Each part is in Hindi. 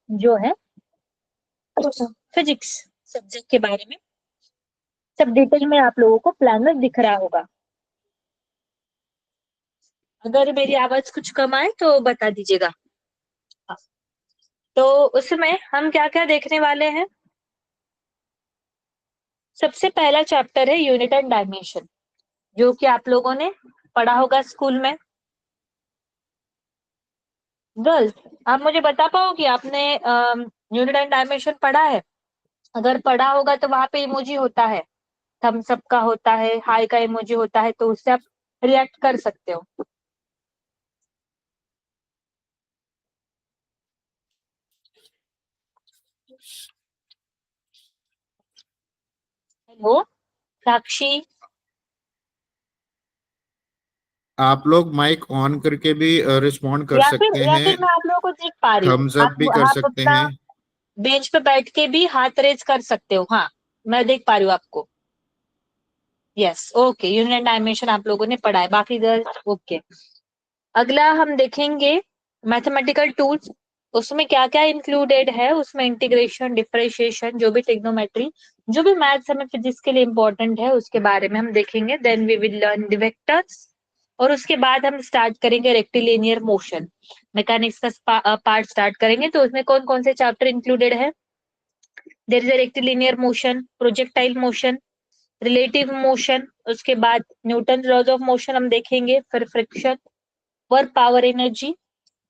जो है फिजिक्स सब्जेक्ट के बारे में सब डिटेल में आप लोगों को प्लान में दिख रहा होगा। अगर मेरी आवाज कुछ कम आए तो बता दीजिएगा। तो उसमें हम क्या क्या देखने वाले हैं। सबसे पहला चैप्टर है यूनिट एंड डायमेंशन, जो कि आप लोगों ने पढ़ा होगा स्कूल में। गर्ल्स, आप मुझे बता पाओगे आपने यूनिट एंड डायमेंशन पढ़ा है? अगर पढ़ा होगा तो वहां पे इमोजी होता है, थम्स अप का होता है, हाई का इमोजी होता है, तो उससे आप रिएक्ट कर सकते हो। हेलो साक्षी। आप लोग माइक ऑन करके भी रिस्पॉन्ड कर या फिर सकते या हैं। फिर मैं आप लोगों को देख पा रही हूँ। थम्स अप भी कर आप सकते अपना हैं। बेंच पे बैठ के भी हाथ रेज कर सकते हो। हाँ, मैं देख पा रही हूँ आपको। यस, ओके, यूनिट डायमेंशन आप लोगों ने पढ़ा है, बाकी गर्ल्स ओके। अगला हम देखेंगे मैथमेटिकल टूल्स। उसमें क्या क्या इंक्लूडेड है, उसमें इंटीग्रेशन, डिफरेंशिएशन, जो भी ट्रिग्नोमेट्री, जो भी मैथ्स हमें फिजिक्स के लिए इंपॉर्टेंट है उसके बारे में हम देखेंगे। Then we will learn the vectors, और उसके बाद हम स्टार्ट करेंगे रेक्टिलिनियर मोशन, मैकेनिक्स का पार्ट स्टार्ट करेंगे। तो उसमें कौन कौन से चैप्टर इंक्लूडेड है? There is a rectilinear motion, projectile motion, relative motion, उसके बाद न्यूटन लॉज ऑफ मोशन हम देखेंगे, फिर friction, work power energy,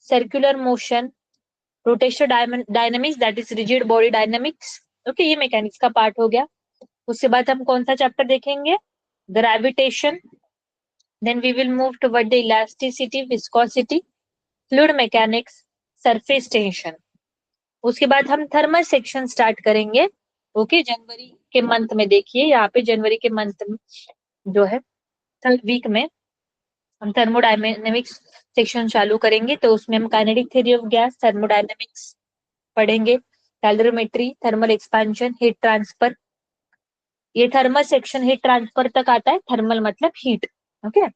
circular motion, rotational dynamics that is rigid body dynamics. Okay, ये मैकेनिक्स का पार्ट हो गया। उसके बाद हम कौन सा चैप्टर देखेंगे? Gravitation. Then we will move toward the elasticity, viscosity, fluid mechanics, surface tension. उसके बाद हम थर्मल सेक्शन स्टार्ट करेंगे। ओके, जनवरी के मंथ में देखिए यहाँ पे, जनवरी के मंथ में जो है थर्ड वीक में हम थर्मोडायनेमिक्स सेक्शन चालू करेंगे। तो उसमें हम kinetic theory of gas, thermodynamics पढ़ेंगे, calorimetry, thermal expansion, heat transfer. ये थर्मल सेक्शन हीट ट्रांसफर तक आता है, थर्मल मतलब हीट। ओके,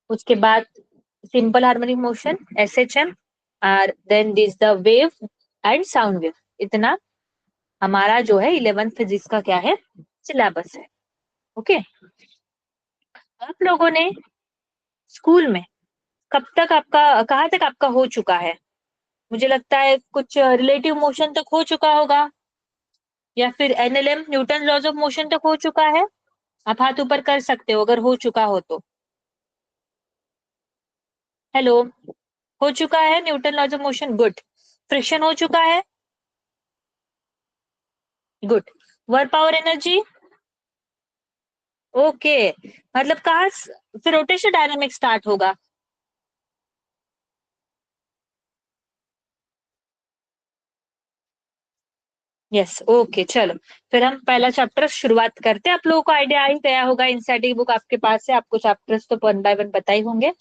उसके बाद सिंपल हार्मोनिक मोशन, एसएचएम, और then this the wave and sound wave. इतना हमारा जो है 11th फिजिक्स का क्या है, सिलेबस है। ओके, आप लोगों ने स्कूल में कब तक आपका, कहाँ तक आपका हो चुका है? मुझे लगता है कुछ रिलेटिव मोशन तक हो चुका होगा, या फिर NLM, Newton laws of motion तक हो चुका है। आप हाथ ऊपर कर सकते हो अगर हो चुका हो तो। हेलो, हो चुका है Newton laws of motion, good. Friction हो चुका है, good. Work power energy, okay. मतलब कहाँ फिर रोटेशन डायनामिक्स स्टार्ट होगा? यस, ओके, चलो। फिर हम पहला चैप्टर शुरुआत करते हैं। आप लोगों को आइडिया आ ही गया होगा, एनसीईआरटी की बुक आपके पास है, आपको चैप्टर्स तो वन बाय वन पता ही होंगे।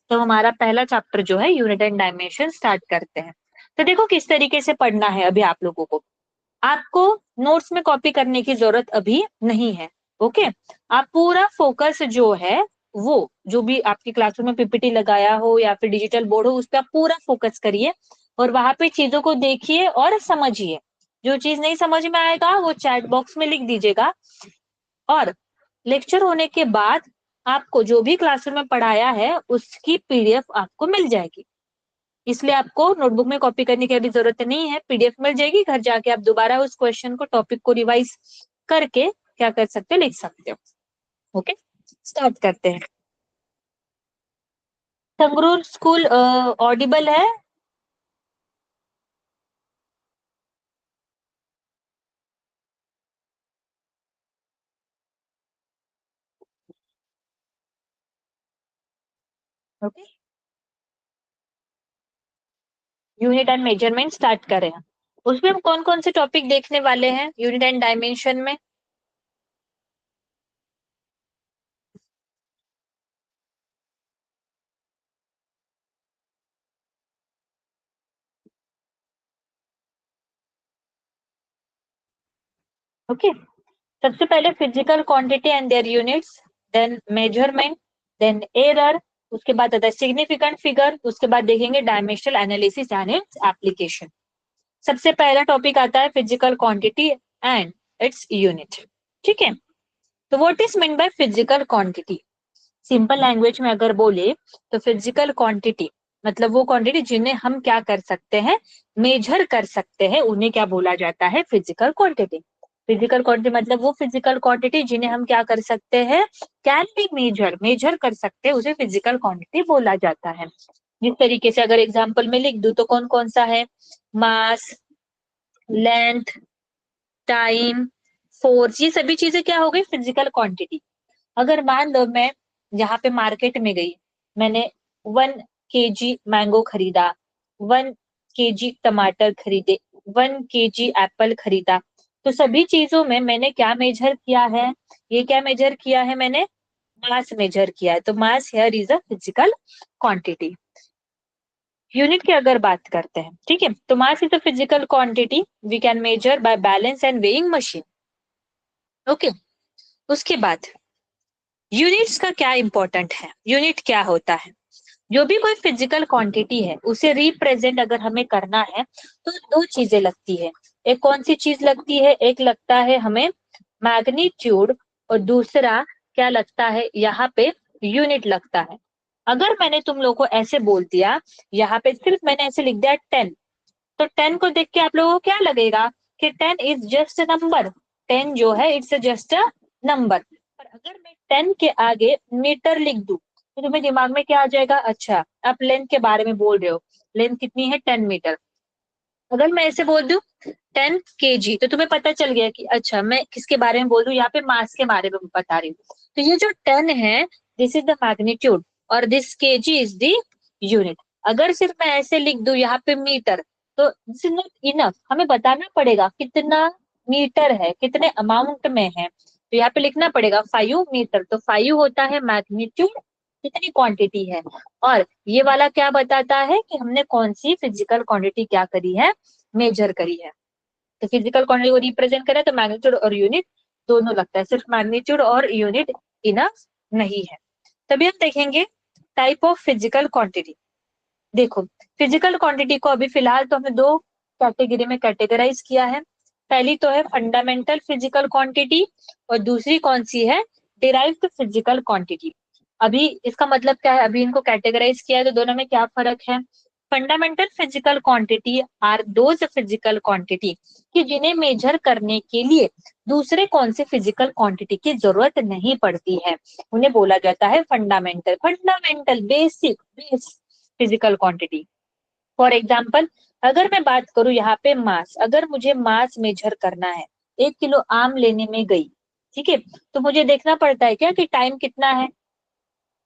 तो हमारा पहला चैप्टर जो है यूनिट एंड डायमेंशन स्टार्ट करते हैं। तो देखो किस तरीके से पढ़ना है अभी आप लोगों को। आपको नोट्स में कॉपी करने की जरूरत अभी नहीं है। ओके, आप पूरा फोकस जो है वो, जो भी आपकी क्लासरूम में पीपीटी लगाया हो या फिर डिजिटल बोर्ड हो, उस पर आप पूरा फोकस करिए और वहां पे चीजों को देखिए और समझिए। जो चीज नहीं समझ में आएगा वो चैट बॉक्स में लिख दीजिएगा, और लेक्चर होने के बाद आपको जो भी क्लासरूम में पढ़ाया है उसकी पीडीएफ आपको मिल जाएगी। इसलिए आपको नोटबुक में कॉपी करने की अभी जरूरत नहीं है, पीडीएफ मिल जाएगी। घर जाके आप दोबारा उस क्वेश्चन को, टॉपिक को रिवाइज करके क्या कर सकते हो, लिख सकते हो। ओके, स्टार्ट करते हैं। संगरूर स्कूल ऑडिबल है? Okay, unit and measurement start करें। उसमें हम कौन कौन से टॉपिक देखने वाले हैं यूनिट एंड डायमेंशन में? ओके, सबसे पहले physical quantity and their units, then measurement, then error, उसके बाद आता है सिग्निफिकेंट फिगर, उसके बाद देखेंगे dimensional analysis and its application. सबसे पहला टॉपिक आता है physical quantity and its unit. ठीक है, तो what is mean by physical quantity? Simple language में अगर बोले तो फिजिकल क्वांटिटी मतलब वो क्वांटिटी जिन्हें हम क्या कर सकते हैं, मेजर कर सकते हैं, उन्हें क्या बोला जाता है, फिजिकल क्वांटिटी। फिजिकल क्वांटिटी मतलब वो फिजिकल क्वांटिटी जिन्हें हम क्या कर सकते हैं, कैन बी मेजर, मेजर कर सकते हैं, उसे फिजिकल क्वांटिटी बोला जाता है। जिस तरीके से अगर एग्जाम्पल में लिख दूं तो कौन कौन सा है, मास, लेंथ, टाइम, फोर्स, ये सभी चीजें क्या हो गई, फिजिकल क्वांटिटी। अगर मान लो मैं यहाँ पे मार्केट में गई, मैंने 1 kg मैंगो खरीदा, 1 kg टमाटर खरीदे, 1 kg एप्पल खरीदा, तो सभी चीजों में मैंने क्या मेजर किया है, ये क्या मेजर किया है मैंने, मास मेजर किया है। तो mass here is a physical quantity. Unit की अगर बात करते हैं, ठीक है, तो mass is a physical quantity we can measure by balance and weighing machine. Okay, उसके बाद यूनिट्स का क्या इंपॉर्टेंट है, यूनिट क्या होता है, जो भी कोई फिजिकल क्वांटिटी है उसे रिप्रेजेंट अगर हमें करना है तो दो चीजें लगती है। एक कौन सी चीज लगती है, एक लगता है हमें मैग्नीट्यूड, और दूसरा क्या लगता है, यहाँ पे यूनिट लगता है। अगर मैंने तुम लोग को ऐसे बोल दिया, यहाँ पे सिर्फ मैंने ऐसे लिख दिया 10, तो 10 को देख के आप लोगों को क्या लगेगा कि 10 इज जस्ट अ नंबर, 10 जो है इट्स जस्ट अ नंबर। पर अगर मैं 10 के आगे मीटर लिख दूं तो तुम्हें दिमाग में क्या आ जाएगा, अच्छा आप लेंथ के बारे में बोल रहे हो, लेंथ कितनी है, 10 मीटर। अगर मैं ऐसे बोल दूं 10 kg, तो तुम्हें पता चल गया कि अच्छा मैं किसके बारे में बोल रही हूँ, यहाँ पे मास के बारे में बता रही हूँ। तो ये जो 10 है, दिस इज द मैग्नीट्यूड, और this kg is the unit. अगर सिर्फ मैं ऐसे लिख दूं यहाँ पे मीटर, तो दिस इज नॉट इनफ, हमें बताना पड़ेगा कितना मीटर है, कितने अमाउंट में है। तो यहाँ पे लिखना पड़ेगा 5 मीटर, तो 5 होता है मैग्नीट्यूड, कितनी क्वांटिटी है। और ये वाला क्या बताता है कि हमने कौन सी फिजिकल क्वांटिटी क्या करी है, मेजर करी है। तो फिजिकल क्वांटिटी को रिप्रेजेंट करें तो मैग्नीट्यूड और यूनिट दोनों लगता है, सिर्फ मैग्नीट्यूड और यूनिट इनफ नहीं है। तभी हम देखेंगे टाइप ऑफ फिजिकल क्वांटिटी। देखो, फिजिकल क्वांटिटी को अभी फिलहाल तो हमने दो कैटेगरी में कैटेगराइज किया है। पहली तो है फंडामेंटल फिजिकल क्वांटिटी, और दूसरी कौन सी है, डिराइव्ड फिजिकल क्वांटिटी। अभी इसका मतलब क्या है, अभी इनको कैटेगराइज किया है तो दोनों में क्या फर्क है। Fundamental physical quantity are those physical quantity कि जिन्हें मेजर करने के लिए दूसरे कौन से फिजिकल क्वांटिटी की जरूरत नहीं पड़ती है, उन्हें बोला जाता है fundamental, fundamental basic base physical quantity. For example, अगर मैं बात करूं यहाँ पे मास, अगर मुझे मास मेजर करना है, 1 किलो आम लेने में गई, ठीक है, तो मुझे देखना पड़ता है क्या कि टाइम कितना है,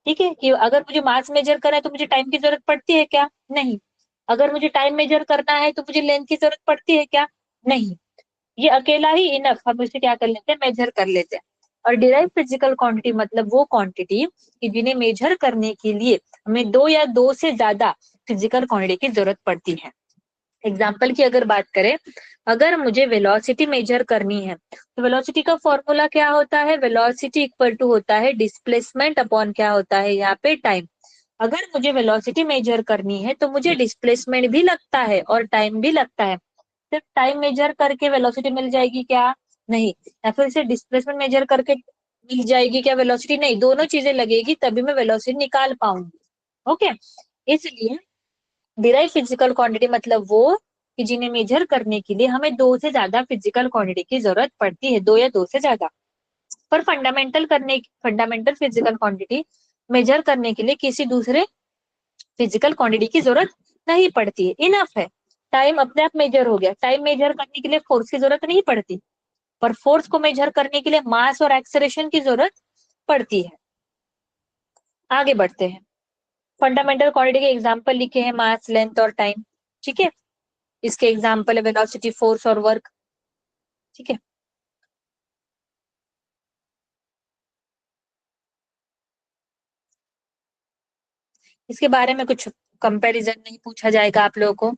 ठीक है, कि अगर मुझे मास मेजर करना है तो मुझे टाइम की जरूरत पड़ती है क्या, नहीं। अगर मुझे टाइम मेजर करना है तो मुझे लेंथ की जरूरत पड़ती है क्या, नहीं। ये अकेला ही इनफ, हम इसे क्या कर लेते हैं, मेजर कर लेते हैं। और डिराइव फिजिकल क्वांटिटी मतलब वो क्वांटिटी कि जिन्हें मेजर करने के लिए हमें दो या दो से ज्यादा फिजिकल क्वांटिटी की जरूरत पड़ती है। एग्जाम्पल की अगर बात करें, अगर मुझे वेलोसिटी मेजर करनी है तो वेलोसिटी का फॉर्मूला क्या होता है, वेलोसिटी इक्वल टू होता है डिस्प्लेसमेंट अपॉन क्या होता है यहाँ पे, टाइम। अगर मुझे वेलोसिटी मेजर करनी है तो मुझे डिस्प्लेसमेंट भी लगता है और टाइम भी लगता है। सिर्फ टाइम मेजर करके वेलोसिटी मिल जाएगी क्या, नहीं। या फिर से डिस्प्लेसमेंट मेजर करके मिल जाएगी क्या वेलोसिटी, नहीं, दोनों चीजें लगेगी तभी मैं वेलोसिटी निकाल पाऊंगी। ओके, इसलिए डिराइव फिजिकल क्वांटिटी मतलब वो कि जिन्हें मेजर करने के लिए हमें दो से ज्यादा फिजिकल क्वांटिटी की जरूरत पड़ती है, दो या दो से ज्यादा। पर फंडामेंटल फिजिकल क्वांटिटी मेजर करने के लिए किसी दूसरे फिजिकल क्वांटिटी की जरूरत नहीं पड़ती है, इनफ है। टाइम अपने आप मेजर हो गया, टाइम मेजर करने के लिए फोर्स की जरूरत नहीं पड़ती, पर फोर्स को मेजर करने के लिए मास और एक्सेलरेशन की जरूरत पड़ती है। आगे बढ़ते हैं, फंडामेंटल क्वांटिटी के एग्जांपल लिखे हैं, मास, लेंथ और टाइम। ठीक है, इसके एग्जाम्पल है वेलोसिटी, फोर्स और वर्क। ठीक है, इसके बारे में कुछ कंपैरिजन नहीं पूछा जाएगा आप लोगों को।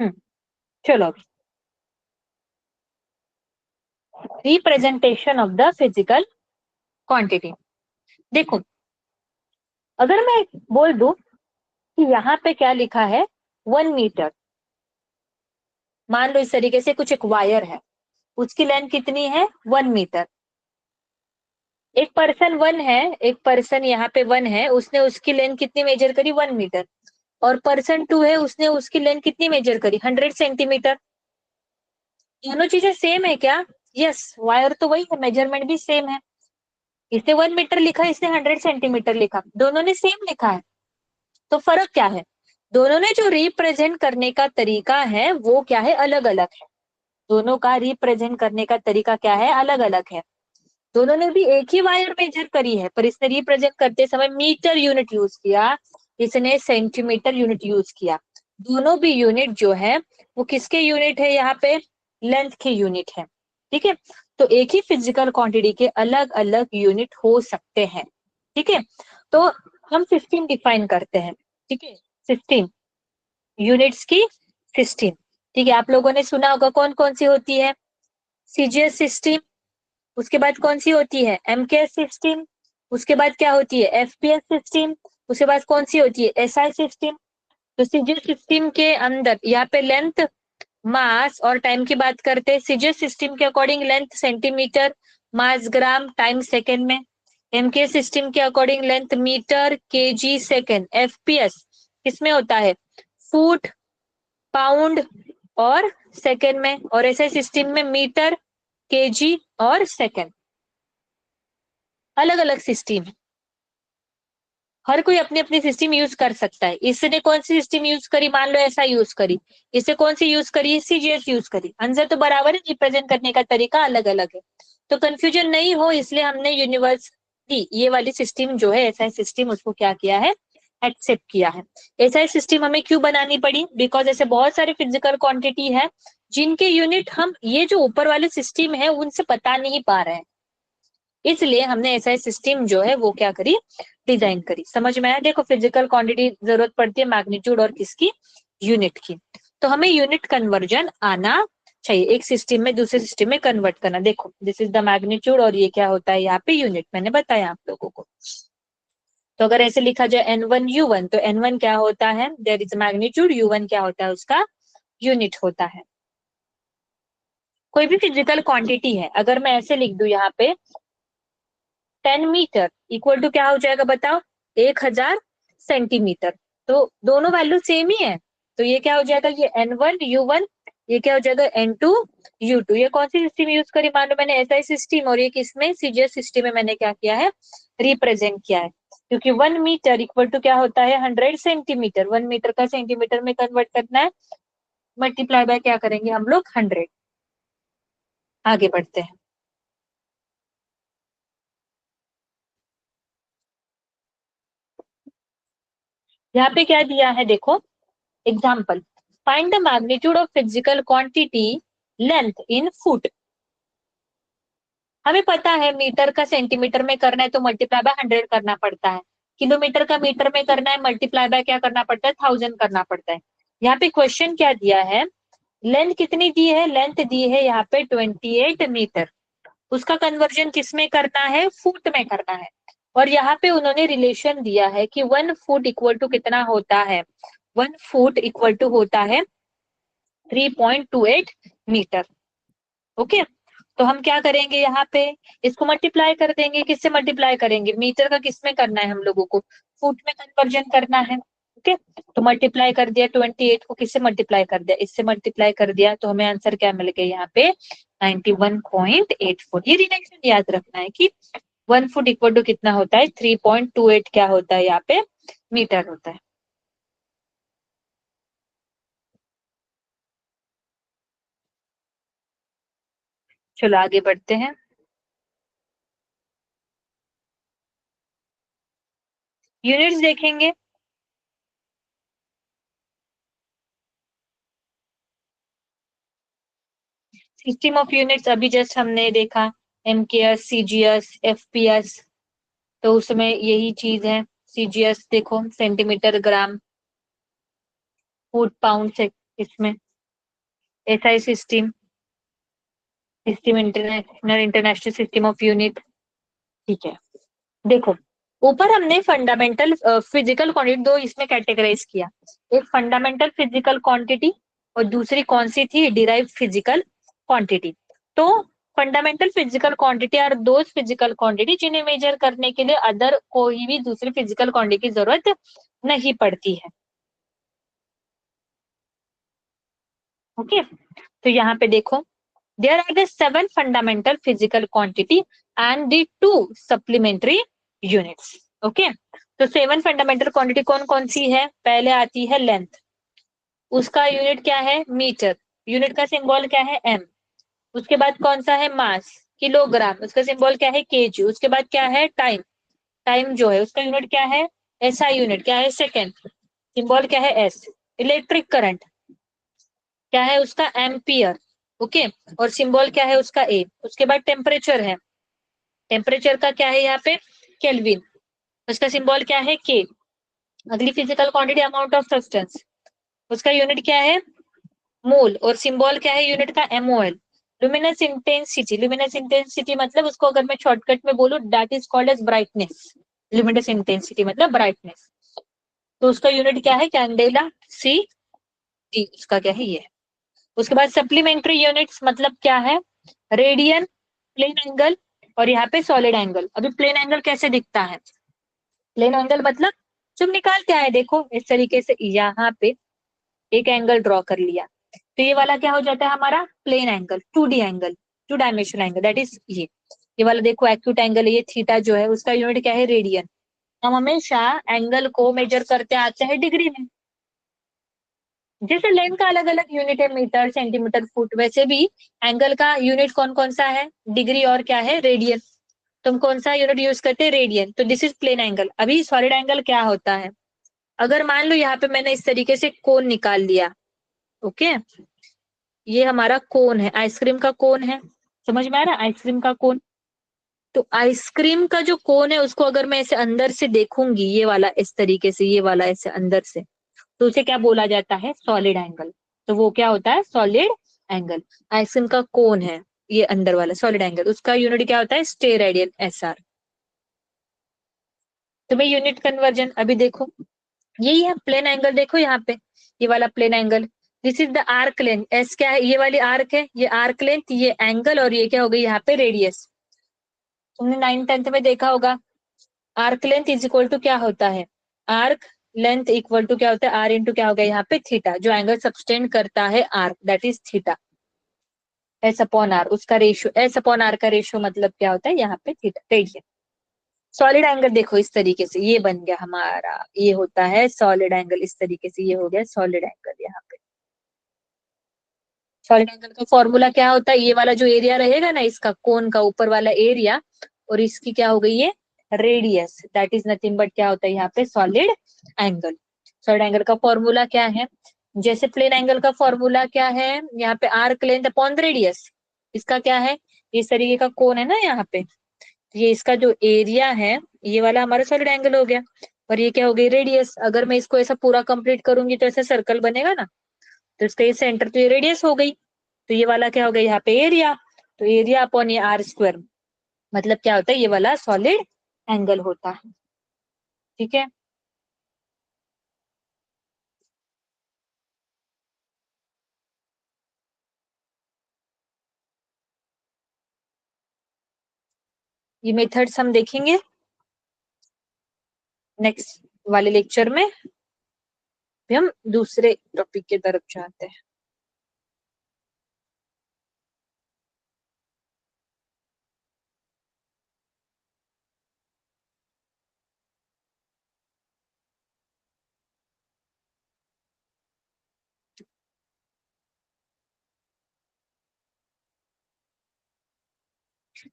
हम्म, चलो अभी representation of the physical quantity. देखो, अगर मैं बोल दूं कि यहाँ पे क्या लिखा है 1 मीटर। मान लो इस तरीके से कुछ एक वायर है, उसकी लेंथ कितनी है 1 मीटर। एक पर्सन 1 है, एक पर्सन यहाँ पे 1 है, उसने उसकी लेंथ कितनी मेजर करी 1 मीटर। और पर्सन 2 है, उसने उसकी लेंथ कितनी मेजर करी 100 सेंटीमीटर। दोनों चीजें सेम है क्या? यस, वायर तो वही है, मेजरमेंट भी सेम है। इसने 1 मीटर लिखा, इसने 100 सेंटीमीटर लिखा, दोनों ने सेम लिखा है। तो फर्क क्या है? दोनों ने जो रिप्रेजेंट करने का तरीका है वो क्या है, अलग अलग है। दोनों का रिप्रेजेंट करने का तरीका क्या है, अलग अलग है। दोनों ने भी एक ही वायर मेजर करी है, पर इसने रिप्रेजेंट करते समय मीटर यूनिट यूज किया, इसने सेंटीमीटर यूनिट यूज किया। दोनों भी यूनिट जो है वो किसके यूनिट है, यहाँ पे लेंथ के यूनिट है। ठीक है, तो एक ही फिजिकल क्वांटिटी के अलग अलग यूनिट हो सकते हैं। ठीक है, तो हम सिस्टम डिफाइन करते हैं। ठीक है, सिस्टम, यूनिट्स की सिस्टम। ठीक है, आप लोगों ने सुना होगा कौन कौन सी होती है, सीजीएस सिस्टम, उसके बाद कौन सी होती है एमकेएस सिस्टम, उसके बाद क्या होती है एफपीएस सिस्टम, उसके बाद कौन सी होती है एसआई सिस्टम। तो सीजीएस सिस्टम के अंदर यहाँ पे लेंथ, मास और टाइम की बात करते हैं। सीजीएस सिस्टम के according length centimetre, mass gram, time second में। एमकेएस सिस्टम के according length metre, KG, second. FPS किसमें होता है फुट, पाउंड और सेकेंड में। और एसआई सिस्टम में मीटर, केजी और सेकेंड। अलग अलग सिस्टम है, हर कोई अपनी अपनी सिस्टम यूज कर सकता है। इसने कौन सी सिस्टम यूज करी, मान लो ऐसा यूज करी, इससे कौन सी यूज करी सीजीएस यूज करी। आंसर तो बराबर है, रिप्रेजेंट करने का तरीका अलग अलग है। तो कंफ्यूजन नहीं हो इसलिए हमने यूनिवर्सिटी ये वाली सिस्टम जो है एसआई सिस्टम उसको क्या किया है, एक्सेप्ट किया है। एसआई सिस्टम हमें क्यों बनानी पड़ी, बिकॉज ऐसे बहुत सारे फिजिकल क्वांटिटी है जिनके यूनिट हम ये जो ऊपर वाले सिस्टम है उनसे बता नहीं पा रहे हैं, इसलिए हमने एसआई सिस्टम जो है वो क्या करी, डिजाइन करी। समझ में आया? देखो फिजिकल क्वांटिटी जरूरत पड़ती है मैग्नीट्यूड और किसकी, यूनिट की। तो हमें यूनिट कन्वर्जन आना चाहिए, एक सिस्टम में दूसरे सिस्टम में कन्वर्ट करना। देखो दिस इज द मैग्नीट्यूड और ये क्या होता है यहाँ पे यूनिट, मैंने बताया आप लोगों को। तो अगर ऐसे लिखा जाए N1 U1, तो N1 क्या होता है, देयर इज मैग्नीट्यूड, U1 क्या होता है, उसका यूनिट होता है। कोई भी फिजिकल क्वांटिटी है, अगर मैं ऐसे लिख दूं यहाँ पे 10 मीटर इक्वल टू क्या हो जाएगा बताओ, 1000 सेंटीमीटर। तो दोनों वैल्यू सेम ही है, तो ये क्या हो जाएगा, ये N1 U1, ये क्या हो जाएगा N2 U2। ये कौन सी सिस्टम यूज करी, मान लो मैंने एसआई सिस्टम, और ये किसमें सीजीएस सिस्टम में मैंने क्या किया है, रिप्रेजेंट किया है। क्योंकि 1 मीटर इक्वल टू क्या होता है 100 सेंटीमीटर, 1 मीटर का सेंटीमीटर में कन्वर्ट करना है, मल्टीप्लाई बाय क्या करेंगे हम लोग 100। आगे बढ़ते हैं। यहाँ पे क्या दिया है देखो, example, find the magnitude of physical quantity length in foot. हमें पता है मीटर का सेंटीमीटर में करना है तो मल्टीप्लाई बाय 100 करना पड़ता है, किलोमीटर का मीटर में करना है मल्टीप्लाई बाय क्या करना पड़ता है 1000 करना पड़ता है। यहाँ पे क्वेश्चन क्या दिया है, लेंथ कितनी दी है, लेंथ दी है यहाँ पे 28 मीटर, उसका कन्वर्जन किस में करना है, फुट में करना है। और यहाँ पे उन्होंने रिलेशन दिया है कि 1 फुट इक्वल टू कितना होता है, 1 फुट इक्वल टू होता है 3.28 मीटर। ओके, तो हम क्या करेंगे यहाँ पे, इसको मल्टीप्लाई कर देंगे, किससे मल्टीप्लाई करेंगे, मीटर का किस में करना है हम लोगों को, फुट में कन्वर्जन करना है। ओके, तो मल्टीप्लाई कर दिया 28 को, किससे मल्टीप्लाई कर दिया, इससे मल्टीप्लाई कर दिया, तो हमें आंसर क्या मिल गया यहाँ पे 91.84। ये रिलेशन याद रखना है कि 1 फुट इक्वल टू कितना होता है 3.28 क्या होता है यहाँ पे मीटर होता है। चलो आगे बढ़ते हैं। यूनिट्स देखेंगे। सिस्टम ऑफ यूनिट्स अभी जस्ट हमने देखा, एमकेएस, सीजीएस, एफपीएस, तो उसमें यही चीज है। सीजीएस देखो सेंटीमीटर, ग्राम, फुट, पाउंड से इसमें। SI system, system international international system of unit. ठीक है, देखो ऊपर हमने फंडामेंटल फिजिकल क्वांटिटी दो इसमें कैटेगराइज किया, एक फंडामेंटल फिजिकल क्वांटिटी और दूसरी कौन सी थी, डिराइव फिजिकल क्वांटिटी। तो फंडामेंटल फिजिकल क्वांटिटी और दोज फिजिकल क्वांटिटी जिन्हें मेजर करने के लिए अदर कोई भी दूसरी फिजिकल क्वांटिटी की जरूरत नहीं पड़ती है। ओके, तो यहाँ पे देखो, there are the 7 fundamental physical quantity and the 2 supplementary units. Okay, तो 7 फंडामेंटल क्वांटिटी कौन कौन सी है, पहले आती है लेंथ, उसका यूनिट क्या है, मीटर, यूनिट का सिंबल क्या है, एम। उसके बाद कौन सा है, मास, किलोग्राम, उसका सिंबल क्या है, केजी। उसके बाद क्या है, टाइम, टाइम जो है उसका यूनिट क्या है, एसआई यूनिट क्या है, सेकेंड, सिंबल क्या है, एस। इलेक्ट्रिक करंट क्या है उसका, एम्पियर। ओके, और सिंबल क्या है उसका, ए। उसके बाद टेम्परेचर है, टेम्परेचर का क्या है यहाँ पे, केल्विन, उसका सिंबल क्या है, के। अगली physical quantity, amount of substance, उसका यूनिट क्या है, मोल, और सिंबल क्या है यूनिट का, MOL. Luminous intensity, luminous intensity मतलब उसको अगर मैं शॉर्टकट में बोलूं, that is called as brightness. Luminous intensity मतलब ब्राइटनेस, तो उसका यूनिट क्या है, कैंडेला, सी डी, उसका क्या है ये। उसके बाद सप्लीमेंट्री यूनिट्स मतलब क्या है, रेडियन, प्लेन एंगल, और यहाँ पे सॉलिड एंगल। अभी प्लेन एंगल कैसे दिखता है, प्लेन एंगल मतलब जब निकालते आए देखो इस तरीके से, यहाँ पे एक एंगल ड्रॉ कर लिया, तो ये वाला क्या हो जाता है हमारा, plane angle, 2D angle, 2 dimensional angle, that is ये वाला देखो एक्यूट एंगल है, ये थीटा जो है उसका यूनिट क्या है, रेडियन। हम हमेशा एंगल को मेजर करते आते हैं डिग्री में, जैसे लेंथ का अलग अलग यूनिट है, मीटर, सेंटीमीटर, फुट, वैसे भी एंगल का यूनिट कौन कौन सा है, डिग्री और क्या है, रेडियन। तुम कौन सा यूनिट यूज करते हैं, रेडियन। तो दिस इज प्लेन एंगल। अभी सॉलिड एंगल क्या होता है, अगर मान लो यहाँ पे मैंने इस तरीके से कोन निकाल लिया, ओके, ये हमारा कोन है, आइसक्रीम का कोन है, समझ में आ रहा है, आइसक्रीम का कोन। तो आइसक्रीम का जो कोन है उसको अगर मैं ऐसे अंदर से देखूंगी, ये वाला इस तरीके से, ये वाला ऐसे अंदर से, तो उसे क्या बोला जाता है, सॉलिड एंगल। तो वो क्या होता है, सॉलिड एंगल। आइसक्रीम का कोन है ये अंदर वाला, सॉलिड एंगल, उसका यूनिट क्या होता है, स्टे रेडियन, एसआर। तो मैं यूनिट कन्वर्जन अभी देखो, यही है प्लेन एंगल, देखो यहाँ पे ये वाला plane angle, this is the arc length, S क्या है, ये वाली आर्क है, ये आर्क लेंथ, ये एंगल, और ये क्या हो गई यहाँ पे, रेडियस। तुमने 9th-10th में देखा होगा, arc length is equal to क्या होता है, आर्क लेंथ इक्वल टू क्या होता है, आर इंटू क्या हो गया यहाँ पे, थीटा, जो एंगल सबटेंड करता है arc, that is theta, S upon R, उसका रेशियो, एस अपॉन आर का रेशियो मतलब क्या होता है यहाँ पे, थीटा, रेडियन। सॉलिड एंगल देखो इस तरीके से, ये बन गया हमारा, ये होता है सॉलिड एंगल, इस तरीके से ये हो गया सॉलिड एंगल। यहाँ पे सॉलिड एंगल का फॉर्मूला क्या होता है, ये वाला जो एरिया रहेगा ना इसका, कोन का ऊपर वाला एरिया, और इसकी क्या हो गई ये, radius, that is nothing but क्या होता है यहाँ पे, सॉलिड एंगल। सॉलिड एंगल का फॉर्मूला क्या है, जैसे प्लेन एंगल का फॉर्मूला क्या है, यहाँ पे आर्क लेंथ अपॉन रेडियस, इसका क्या है, इस तरीके का कोन है ना यहाँ पे, ये इसका जो एरिया है, ये वाला हमारा सॉलिड एंगल हो गया, और ये क्या हो गई, रेडियस। अगर मैं इसको ऐसा पूरा कंप्लीट करूंगी तो ऐसा सर्कल बनेगा ना, तो इसका ये सेंटर, तो ये रेडियस हो गई, तो ये वाला क्या हो गया यहाँ पे, एरिया। तो एरिया अपॉन ये आर स्क्वायर, मतलब क्या होता है, ये वाला सॉलिड एंगल होता है। ठीक है, ये मेथड्स हम देखेंगे नेक्स्ट वाले लेक्चर में। भी हम दूसरे टॉपिक की तरफ जाते हैं।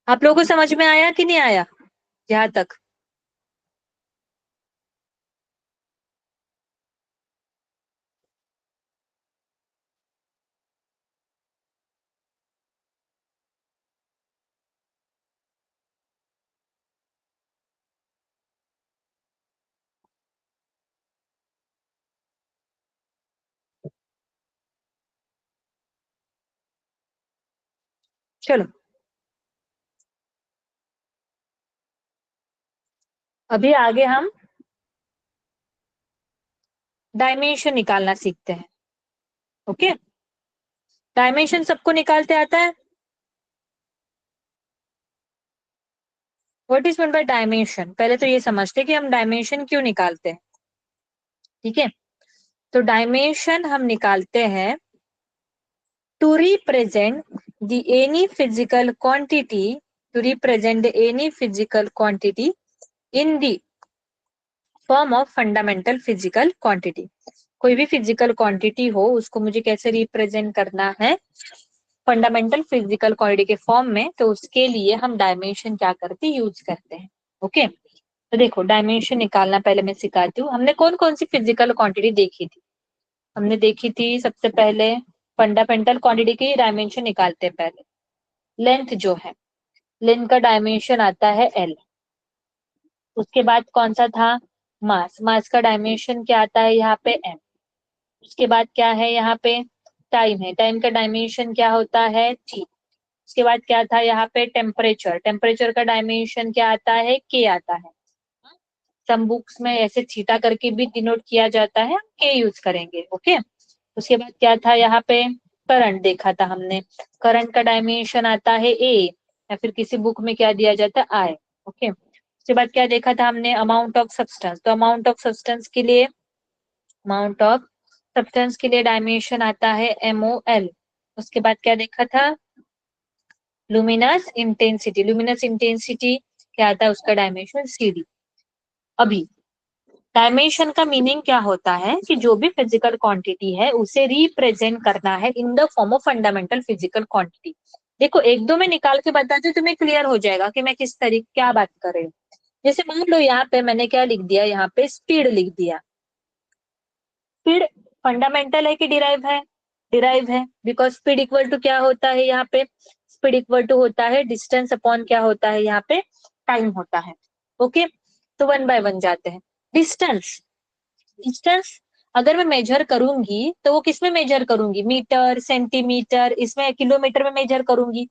आप लोगों को समझ में आया कि नहीं आया यहाँ तक। चलो, अभी आगे हम डायमेंशन निकालना सीखते हैं। ओके, डायमेंशन सबको निकालते आता है? What is mean bye dimension? पहले तो ये समझते हैं कि हम डायमेंशन क्यों निकालते हैं। ठीक है, तो डायमेंशन हम निकालते हैं to represent the any physical quantity, to represent the any physical quantity in the form of fundamental physical quantity। कोई भी फिजिकल क्वांटिटी हो उसको मुझे कैसे रिप्रेजेंट करना है? फंडामेंटल फिजिकल क्वांटिटी के फॉर्म में। तो उसके लिए हम डायमेंशन क्या करते हैं? यूज करते हैं। ओके, तो देखो डायमेंशन निकालना पहले मैं सिखाती हूँ। हमने कौन कौन सी फिजिकल क्वांटिटी देखी थी? हमने देखी थी सबसे पहले फंडामेंटल क्वांटिटी की डायमेंशन निकालते हैं पहले। लेंथ जो है, लेंथ का डायमेंशन आता है एल। उसके बाद कौन सा था? मास। मास का डायमेंशन क्या आता है यहाँ पे? एम। उसके बाद क्या है यहाँ पे? टाइम है। टाइम का डायमेंशन क्या होता है? टी। उसके बाद क्या था यहाँ पे? टेम्परेचर। टेम्परेचर का डायमेंशन क्या आता है? के आता है। सम बुक्स में ऐसे थीटा करके भी डिनोट किया जाता है, हम के यूज करेंगे। ओके, उसके बाद क्या था यहाँ पे? करंट देखा था हमने। करंट का डायमेंशन आता है ए, या फिर किसी बुक में क्या दिया जाता है? आई। ओके, उसके बाद क्या देखा था हमने? Amount of substance. तो अमाउंट ऑफ सब्सटेंस के लिए, अमाउंट ऑफ सब्सटेंस के लिए डायमेंशन आता है MOL। उसके बाद क्या देखा था? Luminous intensity. लुमिनस इंटेंसिटी क्या आता है? उसका डायमेंशन CD। अभी डायमेंशन का मीनिंग क्या होता है कि जो भी फिजिकल क्वांटिटी है उसे रिप्रेजेंट करना है in the form of fundamental physical quantity. देखो एक दो में निकाल के बताती हूँ, तुम्हें क्लियर हो जाएगा कि मैं किस तरीके क्या बात कर रही हूँ। जैसे मान लो यहाँ पे मैंने क्या लिख दिया? यहाँ पे स्पीड लिख दिया। स्पीड फंडामेंटल है कि डिराइव है? डिराइव है, बिकॉज स्पीड इक्वल टू क्या होता है यहाँ पे? स्पीड इक्वल टू होता है डिस्टेंस अपॉन क्या होता है यहाँ पे? टाइम होता है। ओके, तो वन बाय वन जाते हैं। डिस्टेंस, डिस्टेंस अगर मैं मेजर करूंगी तो वो किस में मेजर करूंगी? मीटर, सेंटीमीटर, इसमें किलोमीटर में मेजर करूंगी।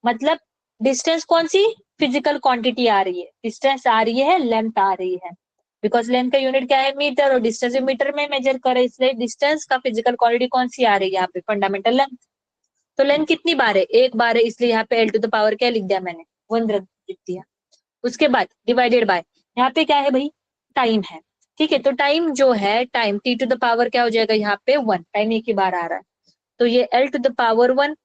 मतलब डिस्टेंस कौन सी फिजिकल क्वांटिटी आ रही है? डिस्टेंस आ रही है, लेंथ आ रही है। बिकॉज लेंथ का यूनिट क्या है? मीटर, और डिस्टेंस मीटर में मेजर करे, इसलिए डिस्टेंस का फिजिकल क्वांटिटी कौन सी आ रही है यहाँ पे? Fundamental length. तो लेंथ कितनी बार है? एक बार है, इसलिए यहाँ पे एल टू द पावर क्या लिख दिया मैंने? 1 लिख दिया। उसके बाद डिवाइडेड बाय, यहाँ पे क्या है भाई? टाइम है। ठीक है, तो टाइम जो है, time T to the power क्या हो जाएगा यहाँ पे? 1। टाइम एक ही बार आ रहा है, तो ये एल टू द पावर 1।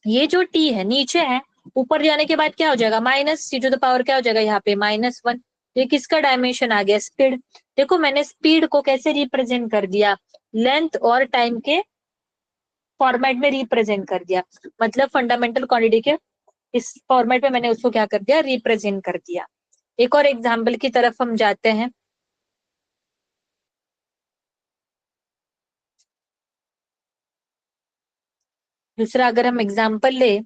ये जो टी है नीचे है, ऊपर जाने के बाद क्या हो जाएगा? Minus T to the power क्या हो जाएगा यहाँ पे? -1। ये किसका डायमेंशन आ गया? स्पीड। देखो मैंने स्पीड को कैसे रिप्रेजेंट कर दिया? लेंथ और टाइम के फॉर्मेट में रिप्रेजेंट कर दिया। मतलब फंडामेंटल क्वांटिटी के इस फॉर्मेट में मैंने उसको क्या कर दिया? रिप्रेजेंट कर दिया। एक और एग्जाम्पल की तरफ हम जाते हैं। दूसरा अगर हम एग्जाम्पल ले,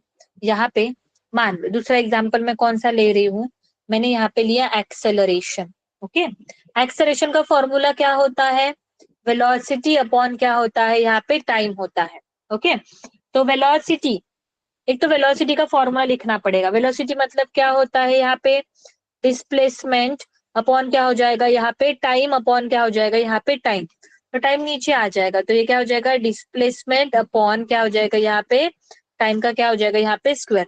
यहाँ पे मान लो दूसरा एग्जाम्पल मैं कौन सा ले रही हूँ? मैंने यहाँ पे लिया एक्सेलरेशन। ओके, एक्सेलरेशन का फॉर्मूला क्या होता है? वेलोसिटी अपॉन क्या होता है यहाँ पे? टाइम होता है। ओके, तो वेलोसिटी, एक तो वेलोसिटी का फॉर्मूला लिखना पड़ेगा। वेलोसिटी मतलब क्या होता है यहाँ पे? डिस्प्लेसमेंट अपॉन क्या हो जाएगा यहाँ पे? टाइम अपॉन क्या हो जाएगा यहाँ पे? टाइम। तो टाइम नीचे आ जाएगा, तो ये क्या हो जाएगा? डिस्प्लेसमेंट अपॉन क्या हो जाएगा यहाँ पे? टाइम का क्या हो जाएगा यहाँ पे? स्क्वायर।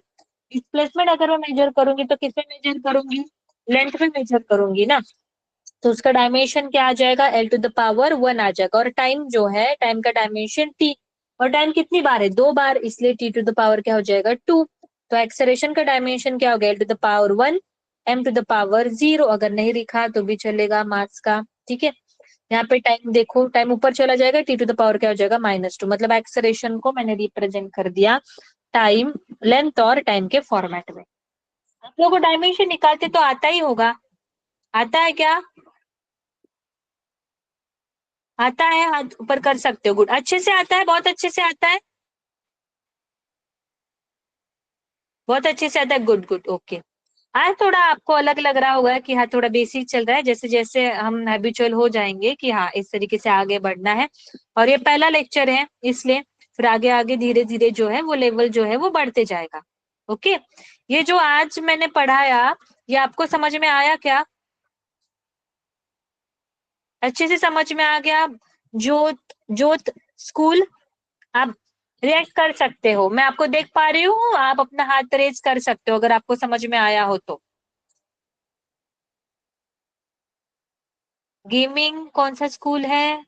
डिस्प्लेसमेंट अगर मैं मेजर करूंगी तो किस में मेजर करूंगी? लेंथ में मेजर करूंगी ना, तो उसका डायमेंशन क्या आ जाएगा? एल टू द पावर 1 आ जाएगा। और टाइम जो है, टाइम का डायमेंशन टी, और टाइम कितनी बार है? 2 बार, इसलिए टी टू द पावर क्या हो जाएगा? 2। तो एक्सेलरेशन का डायमेंशन क्या हो गया? L to the power 1 m to the power 0। अगर नहीं लिखा तो भी चलेगा मास का। ठीक है, यहाँ पे टाइम देखो, टाइम ऊपर चला जाएगा, टी टू द पावर क्या हो जाएगा? -2। मतलब एक्सेलरेशन को मैंने रिप्रेजेंट कर दिया टाइम, लेंथ और टाइम के फॉर्मेट में। आप लोगों को डायमेंशन निकालते तो आता ही होगा, आता है क्या? आता है? हाथ ऊपर कर सकते हो। गुड, अच्छे से आता है, बहुत अच्छे से आता है, बहुत अच्छे से आता है। Good good, okay. हाँ, थोड़ा आपको अलग लग रहा होगा कि हाँ थोड़ा बेसिक चल रहा है। जैसे जैसे हम हैबिचुअल हो जाएंगे कि हाँ इस तरीके से आगे बढ़ना है, और ये पहला लेक्चर है इसलिए फिर आगे आगे धीरे धीरे जो है वो लेवल जो है वो बढ़ते जाएगा। ओके, ये जो आज मैंने पढ़ाया ये आपको समझ में आया क्या? अच्छे से समझ में आ गया? जोत जोत स्कूल, आप रिएक्ट कर सकते हो, मैं आपको देख पा रही हूँ, आप अपना हाथ रेज कर सकते हो अगर आपको समझ में आया हो तो। गेमिंग कौन सा स्कूल है?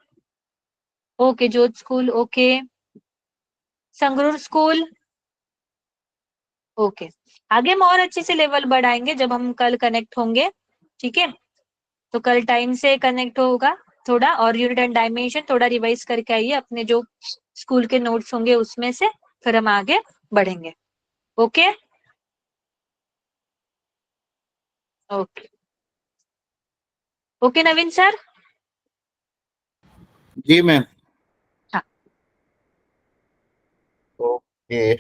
ओके, जोत school, okay. Sangrur school, okay. आगे हम और अच्छे से लेवल बढ़ाएंगे जब हम कल कनेक्ट होंगे, ठीक है? तो कल टाइम से कनेक्ट होगा थोड़ा, और यूनिट एंड डायमेंशन थोड़ा रिवाइज करके आइए अपने जो स्कूल के नोट्स होंगे उसमें से, फिर हम आगे बढ़ेंगे। ओके ओके ओके नवीन सर। जी मैम। हाँ, ओके,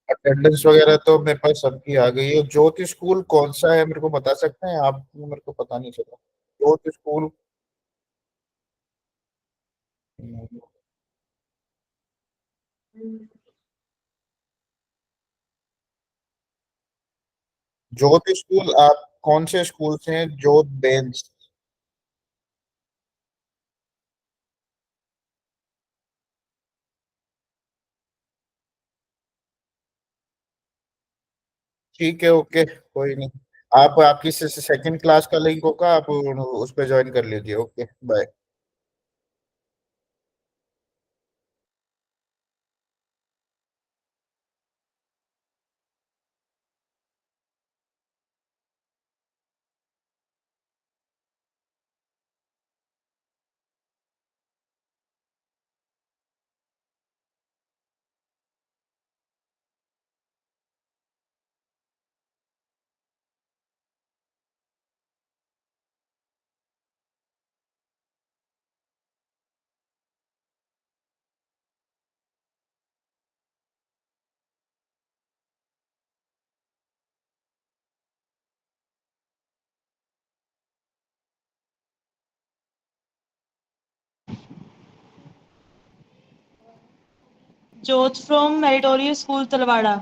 अटेंडेंस वगैरह तो मेरे पास सबकी आ गई है। ज्योति स्कूल कौन सा है मेरे को बता सकते हैं आप? मेरे को पता नहीं चला। ज्योति स्कूल। ज्योति स्कूल, आप कौन से स्कूल से हैं? ज्योत बेंस। ठीक है, ओके, कोई नहीं। आप आपकी सेकंड क्लास का लिंक होगा, आप उस पर ज्वाइन कर लीजिए। Okay, bye. Jyoth from Meritorious School, Talwada.